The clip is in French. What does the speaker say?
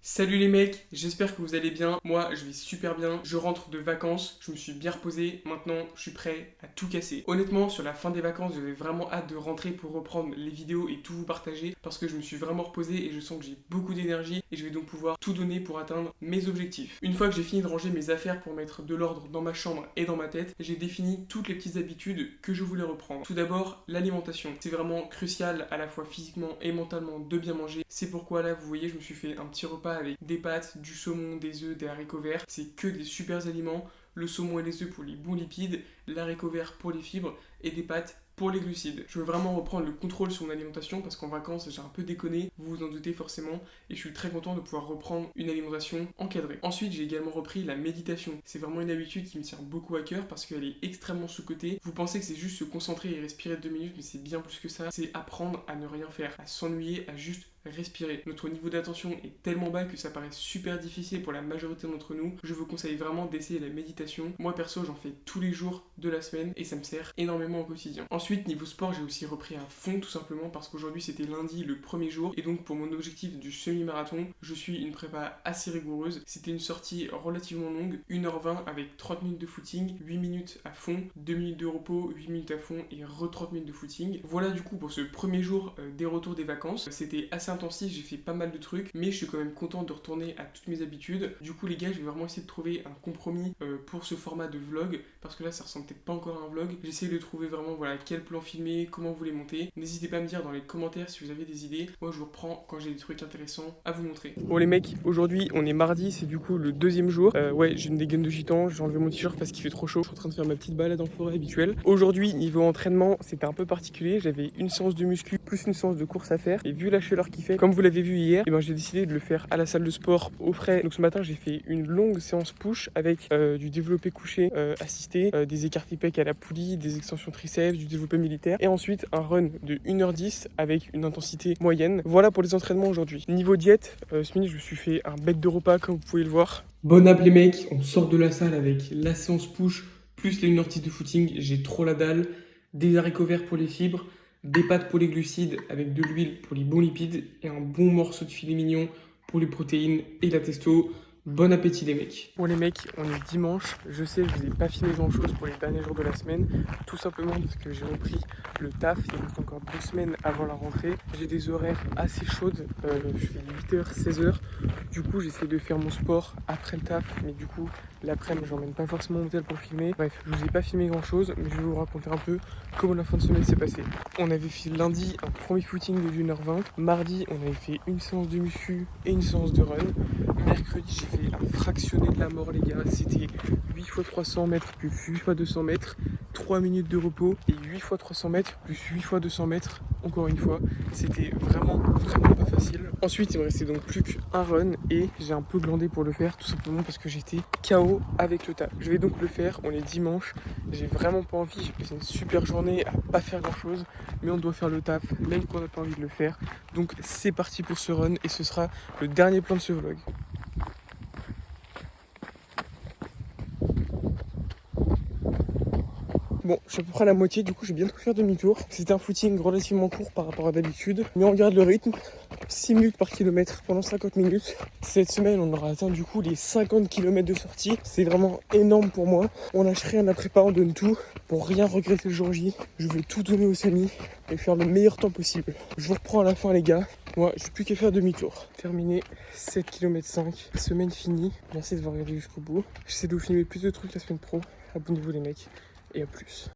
Salut les mecs, j'espère que vous allez bien. Moi, je vais super bien. Je rentre de vacances, je me suis bien reposé. Maintenant, je suis prêt à tout casser. Honnêtement, sur la fin des vacances, j'avais vraiment hâte de rentrer pour reprendre les vidéos et tout vous partager parce que je me suis vraiment reposé et je sens que j'ai beaucoup d'énergie et je vais donc pouvoir tout donner pour atteindre mes objectifs. Une fois que j'ai fini de ranger mes affaires pour mettre de l'ordre dans ma chambre et dans ma tête, j'ai défini toutes les petites habitudes que je voulais reprendre. Tout d'abord, l'alimentation. C'est vraiment crucial à la fois physiquement et mentalement de bien manger. C'est pourquoi là, vous voyez, je me suis fait un petit repas avec des pâtes, du saumon, des œufs, des haricots verts. C'est que des super aliments. Le saumon et les œufs pour les bons lipides, l'haricot vert pour les fibres et des pâtes pour les glucides. Je veux vraiment reprendre le contrôle sur mon alimentation parce qu'en vacances j'ai un peu déconné, vous vous en doutez forcément, et je suis très content de pouvoir reprendre une alimentation encadrée. Ensuite j'ai également repris la méditation. C'est vraiment une habitude qui me tient beaucoup à cœur parce qu'elle est extrêmement sous-cotée. Vous pensez que c'est juste se concentrer et respirer 2 minutes, mais c'est bien plus que ça. C'est apprendre à ne rien faire, à s'ennuyer, à juste respirer. Notre niveau d'attention est tellement bas que ça paraît super difficile pour la majorité d'entre nous. Je vous conseille vraiment d'essayer la méditation. Moi perso j'en fais tous les jours de la semaine et ça me sert énormément au quotidien. Ensuite niveau sport j'ai aussi repris à fond tout simplement parce qu'aujourd'hui c'était lundi le premier jour et donc pour mon objectif du semi-marathon je suis une prépa assez rigoureuse. C'était une sortie relativement longue, 1h20 avec 30 minutes de footing, 8 minutes à fond, 2 minutes de repos, 8 minutes à fond et 30 minutes de footing. Voilà du coup pour ce premier jour des retours des vacances. C'était assez intensif, j'ai fait pas mal de trucs, mais je suis quand même content de retourner à toutes mes habitudes. Du coup les gars, je vais vraiment essayer de trouver un compromis pour ce format de vlog, parce que là ça ressemble peut-être pas encore à un vlog. J'essaie de trouver vraiment voilà quel plan filmer, comment vous les monter. N'hésitez pas à me dire dans les commentaires si vous avez des idées. Moi je vous reprends quand j'ai des trucs intéressants à vous montrer. Bon les mecs, aujourd'hui on est mardi, c'est du coup le deuxième jour. Ouais, j'ai une dégaine de gitan, j'ai enlevé mon t-shirt parce qu'il fait trop chaud. Je suis en train de faire ma petite balade en forêt habituelle. Aujourd'hui niveau entraînement, c'était un peu particulier. J'avais une séance de muscu plus une séance de course à faire. Et vu la chaleur qu'il fait, comme vous l'avez vu hier, et ben j'ai décidé de le faire à la salle de sport au frais. Donc ce matin j'ai fait une longue séance push avec du développé couché assisté, des écartés pecs à la poulie, des extensions triceps, du développé militaire et ensuite un run de 1h10 avec une intensité moyenne. Voilà pour les entraînements aujourd'hui. Niveau diète, ce midi je me suis fait un bête de repas comme vous pouvez le voir. Bon app les mecs, on sort de la salle avec la séance push plus les 1h10 de footing. J'ai trop la dalle, des haricots verts pour les fibres, des pâtes pour les glucides avec de l'huile pour les bons lipides et un bon morceau de filet mignon pour les protéines et la testo. Bon appétit les mecs. Bon les mecs, on est dimanche. Je sais, je vous ai pas filmé grand chose pour les derniers jours de la semaine. Tout simplement parce que j'ai repris le taf. Il me reste encore 2 semaines avant la rentrée. J'ai des horaires assez chaudes. Je fais 8h, 16h. Du coup, j'essaie de faire mon sport après le taf. Mais du coup, l'après-midi, j'emmène pas forcément mon tel pour filmer. Bref, je vous ai pas filmé grand chose. Mais je vais vous raconter un peu comment la fin de semaine s'est passée. On avait fait lundi un premier footing de 1h20. Mardi, on avait fait une séance de muscu et une séance de run. Mercredi, j'ai fait un fractionné de la mort, les gars. C'était 8 x 300 mètres plus 8 x 200 mètres, 3 minutes de repos et 8 x 300 mètres plus 8 x 200 mètres. Encore une fois, c'était vraiment pas facile. Ensuite, il me restait donc plus qu'un run et j'ai un peu glandé pour le faire, tout simplement parce que j'étais KO avec le taf. Je vais donc le faire, on est dimanche. J'ai vraiment pas envie, j'ai passé une super journée à pas faire grand chose, mais on doit faire le taf, même quand on n'a pas envie de le faire. Donc c'est parti pour ce run et ce sera le dernier plan de ce vlog. Bon, je suis à peu près à la moitié, du coup je vais bientôt faire demi-tour. C'était un footing relativement court par rapport à d'habitude, mais on regarde le rythme, 6 minutes par kilomètre pendant 50 minutes. Cette semaine, on aura atteint du coup les 50 km de sortie. C'est vraiment énorme pour moi. On lâche rien, la prépa, on donne tout pour rien regretter le jour J. Je veux tout donner au semi et faire le meilleur temps possible. Je vous reprends à la fin les gars. Moi, j'ai plus qu'à faire demi-tour. Terminé, 7 km 5. Semaine finie. Merci de voir regarder jusqu'au bout. J'essaie de vous filmer plus de trucs la semaine pro. Abonnez-vous les mecs. Et à plus.